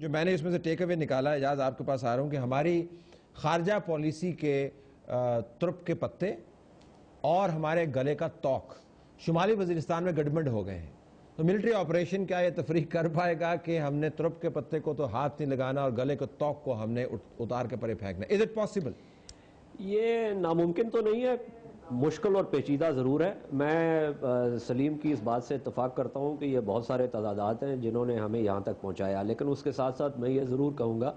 جو میں نے اس میں سے ٹیک اوے نکالا، اجاز آپ کے پاس آ رہا ہوں، کہ ہماری خارجہ پالیسی کے ترپ کے پتے اور ہمارے گلے کا توق شمالی وزیرستان میں گڑبڑ ہو گئے ہیں. تو ملٹری آپریشن کیا یہ تفریق کر پائے گا کہ ہم نے ترپ کے پتے کو تو ہاتھ نہیں لگانا اور گلے کے توق کو ہم نے اتار کے پرے پھینکنا؟ Is it possible? یہ ناممکن تو نہیں ہے، مشکل اور پیچیدہ ضرور ہے. میں سلیم کی اس بات سے اتفاق کرتا ہوں کہ یہ بہت سارے تعدادات ہیں جنہوں نے ہمیں یہاں تک پہنچایا، لیکن اس کے ساتھ ساتھ میں یہ ضرور کہوں گا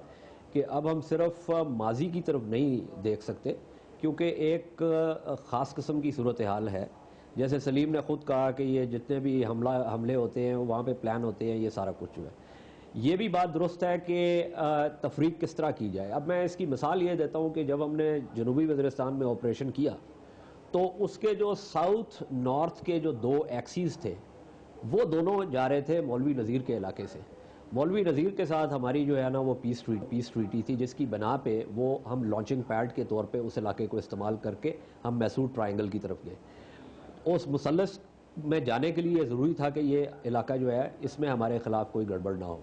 کہ اب ہم صرف ماضی کی طرف نہیں دیکھ سکتے، کیونکہ ایک خاص قسم کی صورتحال ہے. جیسے سلیم نے خود کہا کہ یہ جتنے بھی حملے ہوتے ہیں وہاں پہ پلان ہوتے ہیں، یہ سارا کچھ جو ہے. یہ بھی بات درست ہے کہ تفریق کس طرح کی جائے. اب میں اس کی مثال یہ دیتا ہوں کہ جب ہم نے جنوبی وزیرستان میں آپریشن کیا تو اس کے جو ساؤتھ نارتھ کے جو دو ایکسیز تھے وہ دونوں جا رہے تھے مولوی نذیر کے علاقے سے. مولوی نذیر کے ساتھ ہماری جو ہے نا وہ پیس ٹریٹی تھی، جس کی بنا پہ وہ ہم لانچنگ پیڈ کے طور پہ اس علاقے کو استعمال کر کے ہم میسور ٹرائنگل کی طرف گئے. اس مثلث میں جانے کے لیے ضروری تھا کہ یہ علاقہ جو ہے اس میں ہمارے خلاف کوئی گڑبڑ نہ ہو.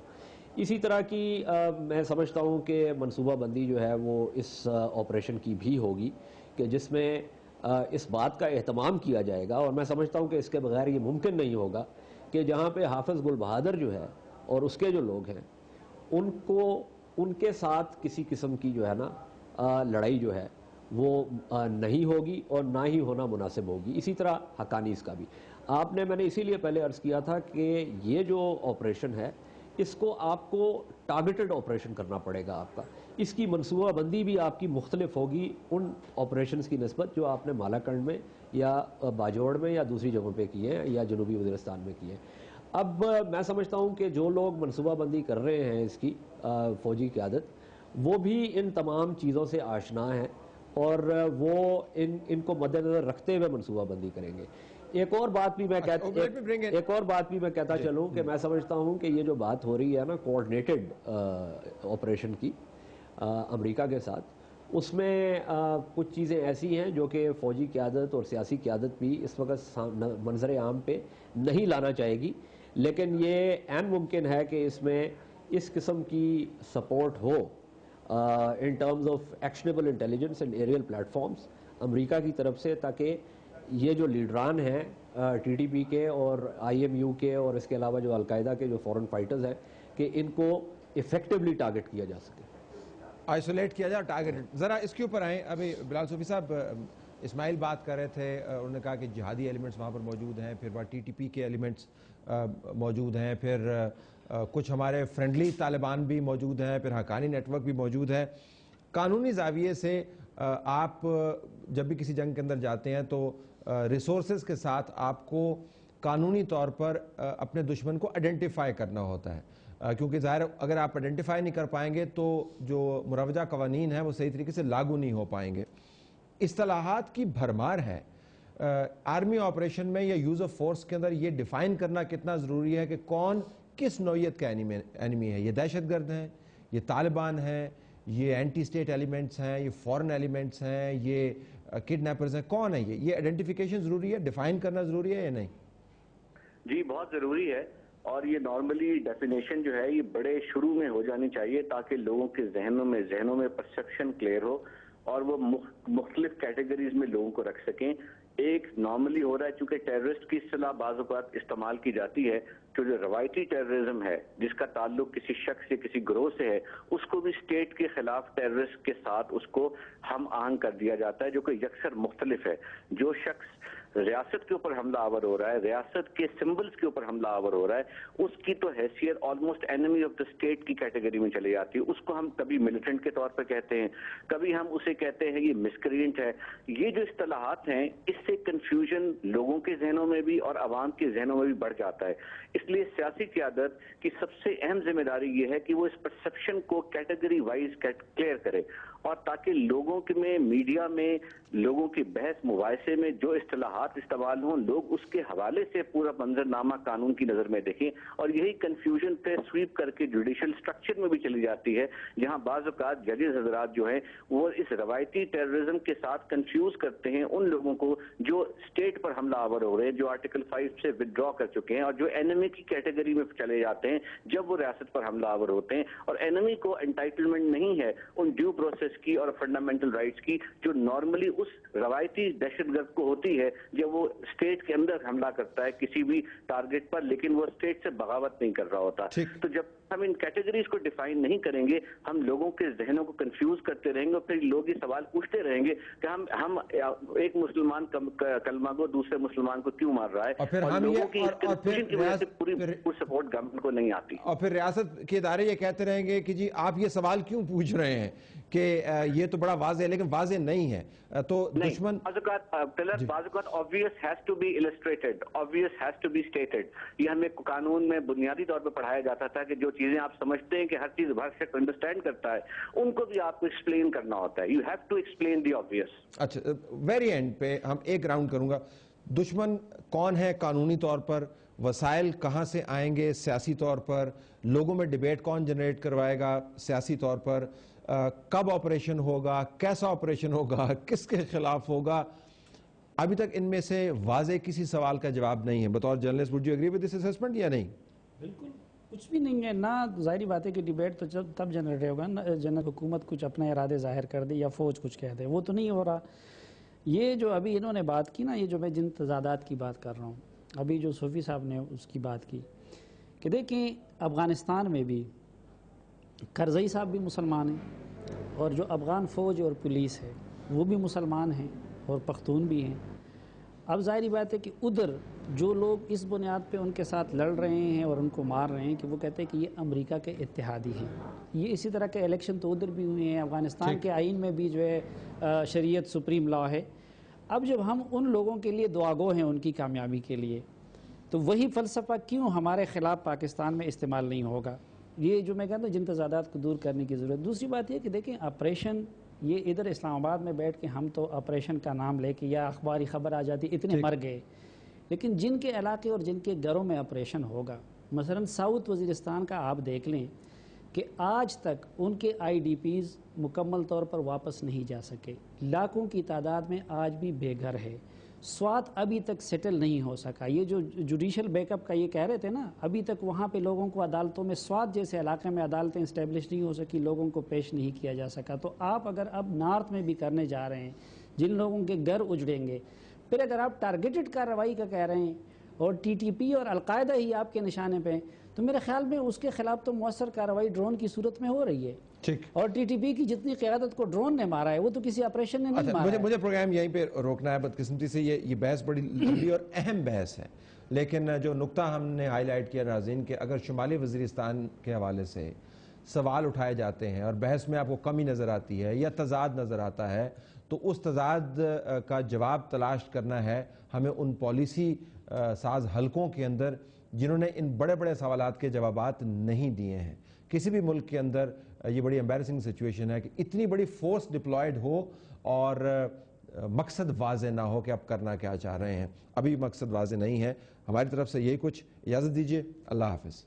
اسی طرح کی میں سمجھتا ہوں کہ منصوبہ بندی جو ہے وہ اس آپریشن کی بھی ہوگی کہ جس میں اس بات کا اہتمام کیا جائے گا، اور میں سمجھتا ہوں کہ اس کے بغیر یہ ممکن نہیں ہوگا کہ جہاں پہ حافظ گل بہادر جو ہے اور اس کے جو لوگ ہیں ان کے ساتھ کسی قسم کی جو ہے نا لڑائی جو ہے وہ نہیں ہوگی اور نہ ہی ہونا مناسب ہوگی. اسی طرح حقانیز کا بھی میں نے اسی لیے پہلے عرض کیا تھا کہ یہ جو آپریشن ہے اس کو آپ کو ٹارگیٹڈ آپریشن کرنا پڑے گا. آپ کا اس کی منصوبہ بندی بھی آپ کی مختلف ہوگی ان آپریشنز کی نسبت جو آپ نے مالاکنڈ میں یا باجوڑ میں یا دوسری جگہوں پہ کیے ہیں یا جنوبی وزیرستان میں کیے ہیں. اب میں سمجھتا ہوں کہ جو لوگ منصوبہ بندی کر رہے ہیں اس کی فوجی قیادت، وہ بھی ان تمام چیزوں سے آشنا ہیں اور وہ ان کو مد نظر رکھتے ہوئے منصوبہ بندی کریں گے. ایک اور بات بھی میں کہتا چلوں کہ میں سمجھتا ہوں کہ یہ جو بات ہو رہی ہے نا کوآرڈینیٹڈ آپریشن کی امریکہ کے ساتھ، اس میں کچھ چیزیں ایسی ہیں جو کہ فوجی قیادت اور سیاسی قیادت بھی اس وقت منظر عام پہ نہیں لانا چاہے گی، لیکن یہ عین ممکن ہے کہ اس میں اس قسم کی support who in terms of actionable intelligence and aerial platforms امریکہ کی طرف سے، تاکہ یہ جو لیڈران ہیں ٹی ٹی پی کے اور آئی ایم یو کے اور اس کے علاوہ جو القاعدہ کے جو فورن فائٹرز ہیں کہ ان کو ایفیکٹولی ٹارگٹ کیا جا سکے، آئسولیٹ کیا جائے ٹارگٹ. ذرا اس کے اوپر آئیں. ابھی بلال صوفی صاحب اسماعیل بات کر رہے تھے، انہوں نے کہا کہ جہادی ایلیمنٹس وہاں پر موجود ہیں، پھر وہاں ٹی ٹی پی کے ایلیمنٹس موجود ہیں، پھر کچھ ہمارے فرینڈلی طالبان بھی موجود ہیں، پھر حقانی نیٹ ورک بھی موجود ہے. قانونی زاویے سے آپ جب بھی کسی جنگ کے اندر جاتے ہیں تو ریسورسز کے ساتھ آپ کو قانونی طور پر اپنے دشمن کو آئیڈینٹیفائی کرنا ہوتا ہے، کیونکہ ظاہر اگر آپ آئیڈینٹیفائی نہیں کر پائیں گے تو جو مروجہ قوانین ہیں وہ صحیح طریقے سے لاگو نہیں ہو پائیں گے. اصطلاحات کی بھرمار ہے آرمی آپریشن میں یا یوز آف فورس کے اندر. یہ ڈیفائن کرنا کتنا ضروری ہے کہ کون کس نوعیت کا اینیمی ہے. یہ دہشت گرد ہیں، یہ طالبان ہیں، یہ اینٹی اسٹیٹ ایلیمنٹس ہیں، یہ فورن ایلیمنٹس ہیں، یہ کڈنیپرز ہیں، کون ہے یہ آئیڈینٹیفیکیشن ضروری ہے، ڈیفائن کرنا ضروری ہے یا نہیں؟ جی بہت ضروری ہے، اور یہ نارملی ڈیفینیشن جو ہے یہ بڑے شروع میں ہو جانی چاہیے تاکہ لوگوں کے ذہنوں میں پرسیپشن کلیئر ہو اور وہ مختلف کیٹیگریز میں لوگوں کو رکھ سکیں. ایک نارملی ہو رہا ہے چونکہ ٹیررسٹ کی اصطلاح بعض اوقات استعمال کی جاتی ہے، جو روایتی ٹیررزم ہے جس کا تعلق کسی شخص یا کسی گروہ سے ہے، اس کو بھی اسٹیٹ کے خلاف ٹیررسٹ کے ساتھ اس کو ہم آہنگ کر دیا جاتا ہے، جو کہ یکسر مختلف ہے. جو شخص ریاست کے اوپر حملہ آور ہو رہا ہے، ریاست کے سمبلز کے اوپر حملہ آور ہو رہا ہے، اس کی تو حیثیت almost enemy of the state کی کیٹیگری میں چلے جاتی ہے. اس کو ہم کبھی ملیٹنٹ کے طور پر کہتے ہیں، کبھی ہم اسے کہتے ہیں یہ مسکرینٹ ہے. یہ جو اصطلاحات ہیں اس سے کنفیوژن لوگوں کے ذہنوں میں بھی اور عوام کے ذہنوں میں بھی بڑھ جاتا ہے. اس لیے سیاسی قیادت کی سب سے اہم ذمہ داری یہ ہے کہ وہ اس پرسیپشن کو کیٹیگری وائز کلیئر کرے اور تاکہ لوگوں میں میڈیا میں لوگوں کی بحث مباحثے میں جو اصطلاحات استعمال ہوں لوگ اس کے حوالے سے پورا منظرنامہ قانون کی نظر میں دیکھیں، اور یہی کنفیوژن پہ سویپ کر کے جوڈیشل سٹرکچر میں بھی چلی جاتی ہے، جہاں بعض اوقات ججز حضرات جو ہیں وہ اس روایتی ٹیررزم کے ساتھ کنفیوز کرتے ہیں ان لوگوں کو جو اسٹیٹ پر حملہ آور ہو رہے ہیں، جو آرٹیکل 5 سے ودرا کر چکے ہیں اور جو اینمی کی کیٹیگری میں چلے جاتے ہیں جب وہ ریاست پر حملہ آور ہوتے ہیں، اور اینمی کو انٹائٹلمنٹ نہیں ہے ان ڈیو پروسیس کی اور فنڈامنٹل رائٹس کی جو نارملی اس روایتی دہشت گرد کو ہوتی ہے جب وہ اسٹیٹ کے اندر حملہ کرتا ہے کسی بھی ٹارگٹ پر، لیکن وہ اسٹیٹ سے بغاوت نہیں کر رہا ہوتا۔ تو جب ہم ان کیٹیگریز کو ڈیفائن نہیں کریں گے ہم لوگوں کے ذہنوں کو کنفیوز کرتے رہیں گے، اور پھر لوگ یہ سوال پوچھتے رہیں گے کہ ہم ایک مسلمان کلمہ کو دوسرے مسلمان کو کیوں مار رہا ہے، اور لوگوں کی کنفیوژن کی وجہ سے پوری سپورٹ گورنمنٹ کو نہیں آتی، اور پھر ریاست کے ادارے یہ کہتے رہیں گے کہ جی آپ یہ سوال کیوں پوچھ رہے ہیں کہ یہ تو بڑا واضح ہے، لیکن واضح نہیں ہے۔ تو دشمن بعض اوقات obvious has to be illustrated, obvious has to be stated، یہ ہمیں قانون میں بنیادی طور پہ پڑھایا جاتا تھا کہ جو چیزیں آپ سمجھتے ہیں کہ ہر چیز ہر شخص انڈرسٹینڈ کرتا ہے ان کو بھی آپ کو ایکسپلین کرنا ہوتا ہے، you have to explain the obvious۔ اچھا، ویری اینڈ پہ ہم ایک راؤنڈ کروں گا، دشمن کون ہے قانونی طور پر، وسائل کہاں سے آئیں گے سیاسی طور پر، لوگوں میں ڈیبیٹ کون جنریٹ کروائے گا سیاسی طور پر، کب آپریشن ہوگا، کیسا آپریشن ہوگا، کس کے خلاف ہوگا، ابھی تک ان میں سے واضح کسی سوال کا جواب نہیں ہے۔ بطور journalist would you agree with this assessment یا نہیں؟ بالکل کچھ بھی نہیں ہے، نہ ظاہری بات ہے کہ ڈیبیٹ تو تب جنریٹ ہوگا نا جنرل حکومت کچھ اپنے ارادے ظاہر کر دے یا فوج کچھ کہہ دے، وہ تو نہیں ہو رہا۔ یہ جو ابھی انہوں نے بات کی نا، یہ جو میں جن تضادات کی بات کر رہا ہوں، ابھی جو صوفی صاحب نے اس کی بات کی کہ دیکھیں افغانستان میں بھی کرزئی صاحب بھی مسلمان ہیں، اور جو افغان فوج اور پولیس ہے وہ بھی مسلمان ہیں اور پختون بھی ہیں۔ اب ظاہری بات ہے کہ ادھر جو لوگ اس بنیاد پہ ان کے ساتھ لڑ رہے ہیں اور ان کو مار رہے ہیں کہ وہ کہتے ہیں کہ یہ امریکہ کے اتحادی ہیں۔ یہ اسی طرح کے الیکشن تو ادھر بھی ہوئے ہیں، افغانستان کے آئین میں بھی جو ہے شریعت سپریم لا ہے۔ اب جب ہم ان لوگوں کے لیے دعا گو ہیں ان کی کامیابی کے لیے، تو وہی فلسفہ کیوں ہمارے خلاف پاکستان میں استعمال نہیں ہوگا؟ یہ جو میں کہتا ہوں جن تضادات کو دور کرنے کی ضرورت۔ دوسری بات یہ کہ دیکھیں آپریشن، یہ ادھر اسلام آباد میں بیٹھ کے ہم تو آپریشن کا نام لے کے یا اخباری خبر آ جاتی اتنے مر گئے، لیکن جن کے علاقے اور جن کے گھروں میں آپریشن ہوگا، مثلا ساؤتھ وزیرستان کا آپ دیکھ لیں کہ آج تک ان کے آئی ڈی پیز مکمل طور پر واپس نہیں جا سکے، لاکھوں کی تعداد میں آج بھی بے گھر ہے، سوات ابھی تک سیٹل نہیں ہو سکا۔ یہ جو جوڈیشل بیک اپ کا یہ کہہ رہے تھے نا، ابھی تک وہاں پہ لوگوں کو عدالتوں میں، سوات جیسے علاقے میں عدالتیں اسٹیبلش نہیں ہو سکی، لوگوں کو پیش نہیں کیا جا سکا۔ تو آپ اگر اب نارتھ میں بھی کرنے جا رہے ہیں، جن لوگوں کے گھر اجڑیں گے، پھر اگر آپ ٹارگیٹڈ کارروائی کا کہہ رہے ہیں اور ٹی ٹی پی اور القاعدہ ہی آپ کے نشانے پہ، تو میرے خیال میں اس کے خلاف تو مؤثر کارروائی ڈرون کی صورت میں ہو رہی ہے۔ اور ٹی ٹی پی کی جتنی قیادت کو ڈرون نے مارا ہے وہ تو کسی آپریشن نے نہیں مارا ہے۔ مجھے پروگرام یہیں پہ روکنا ہے، بدقسمتی سے یہ بحث بڑی لمبی اور اہم بحث ہے، لیکن جو نقطہ ہم نے ہائی لائٹ کیا ناظرین کہ اگر شمالی وزیرستان کے حوالے سے سوال اٹھائے جاتے ہیں اور بحث میں آپ کو کمی نظر آتی ہے یا تضاد نظر آتا ہے، تو اس تضاد کا جواب تلاش کرنا ہے ہمیں ان پالیسی ساز حلقوں کے اندر جنہوں نے ان بڑے بڑے سوالات کے جوابات نہیں دیے ہیں۔ کسی بھی ملک کے اندر یہ بڑی امبیرسنگ سچویشن ہے کہ اتنی بڑی فورس ڈپلائیڈ ہو اور مقصد واضح نہ ہو کہ آپ کرنا کیا چاہ رہے ہیں۔ ابھی مقصد واضح نہیں ہے۔ ہماری طرف سے یہی کچھ، اجازت دیجیے، اللہ حافظ۔